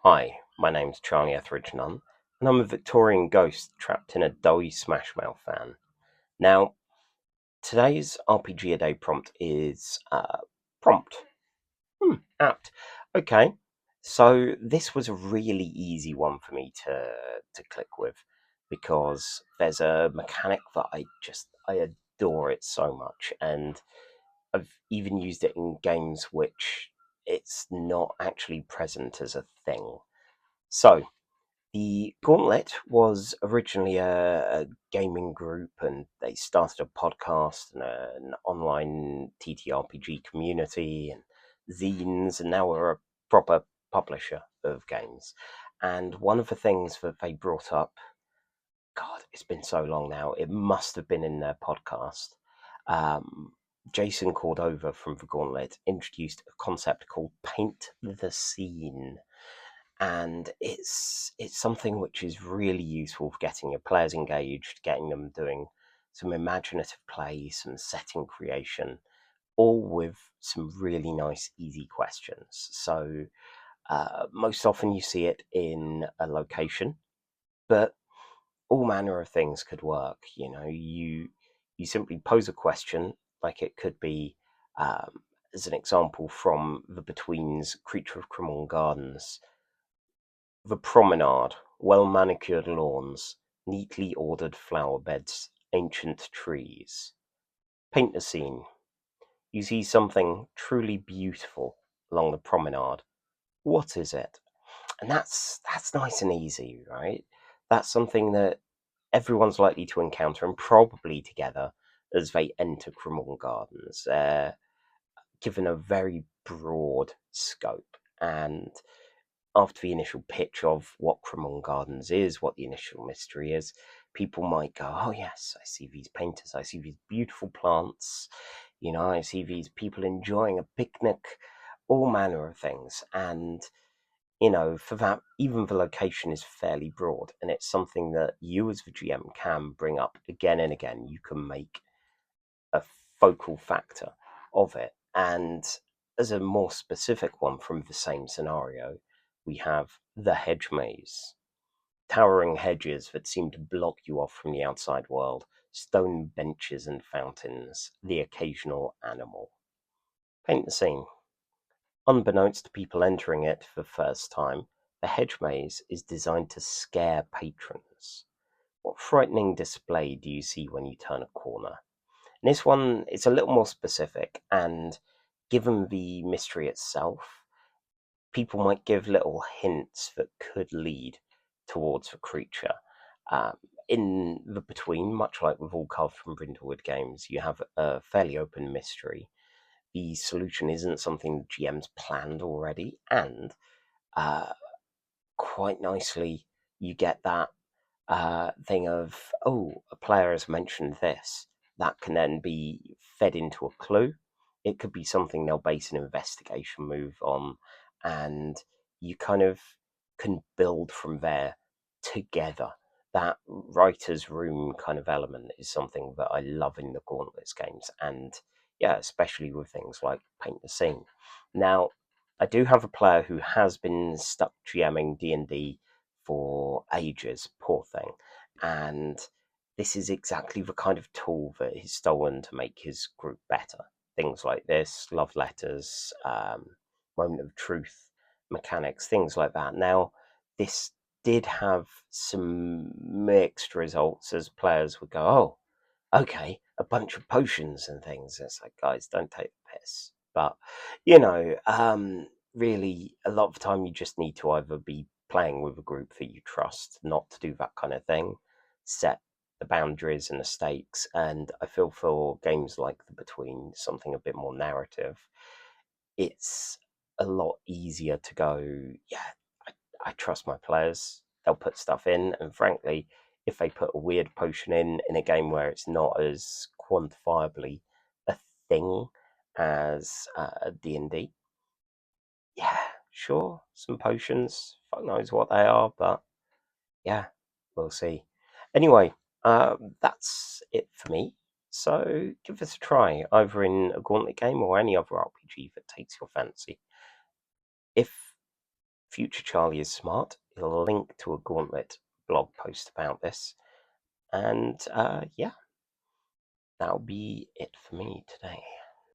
Hi, my name's Charlie Etheridge-Nunn, and I'm a Victorian ghost trapped in a doughy Smashmouth fan. Now, today's RPG A Day prompt is prompt. Apt. Okay, so this was a really easy one for me to click with because there's a mechanic that I adore it so much, and I've even used it in games which it's not actually present as a thing. So, the Gauntlet was originally a gaming group, and they started a podcast and an online TTRPG community and zines, and now we're a proper publisher of games. And one of the things that they brought up, God, it's been so long now, it must have been in their podcast. Um, Jason Cordova from the Gauntlet introduced a concept called Paint the Scene, and it's something which is really useful for getting your players engaged, getting them doing some imaginative play, some setting creation, all with some really nice, easy questions. So most often you see it in a location, but all manner of things could work. You simply pose a question, like it could be, as an example from the Between's Creature of Cremorne Gardens. The promenade, well-manicured lawns, neatly ordered flower beds, ancient trees. Paint the scene. You see something truly beautiful along the promenade. What is it? And that's nice and easy, right? That's something that everyone's likely to encounter, and probably together as they enter Cremorne Gardens. Given a very broad scope, and after the initial pitch of what Cremorne Gardens is, what the initial mystery is, people might go, "Oh yes, I see these painters. I see these beautiful plants. I see these people enjoying a picnic, all manner of things." And for that, even the location is fairly broad, and it's something that you as the GM can bring up again and again. You can make a focal factor of it. And as a more specific one from the same scenario, we have the hedge maze. Towering hedges that seem to block you off from the outside world, stone benches and fountains, the occasional animal. Paint the scene. Unbeknownst to people entering it for the first time, the hedge maze is designed to scare patrons. What frightening display do you see when you turn a corner? And this one is a little more specific, and given the mystery itself, people might give little hints that could lead towards the creature. Um, in the Between, much like with all cards from Brindlewood games, you have a fairly open mystery. The solution isn't something GM's planned already, and uh, quite nicely, you get that thing of, oh, a player has mentioned this. That can then be fed into a clue. It could be something they'll base an investigation move on, and you kind of can build from there together. That writer's room kind of element is something that I love in the Gauntlets games, and yeah, especially with things like Paint the Scene. Now, I do have a player who has been stuck GMing D&D for ages, poor thing. And this is exactly the kind of tool that he's stolen to make his group better. Things like this, love letters, moment of truth mechanics, things like that. Now, this did have some mixed results as players would go, oh, okay, a bunch of potions and things. It's like, guys, don't take the piss. But, really, a lot of the time you just need to either be playing with a group that you trust not to do that kind of thing, set the boundaries and the stakes. And I feel for games like The Between, something a bit more narrative, it's a lot easier to go, yeah, I trust my players. They'll put stuff in, and frankly, if they put a weird potion in a game where it's not as quantifiably a thing as D&D, yeah, sure, some potions. Fuck knows what they are, but yeah, we'll see. Anyway, that's it for me. So give this a try, either in a Gauntlet game or any other RPG that takes your fancy. If Future Charlie is Smart. He'll link to a Gauntlet blog post about this. And yeah, that'll be it for me today.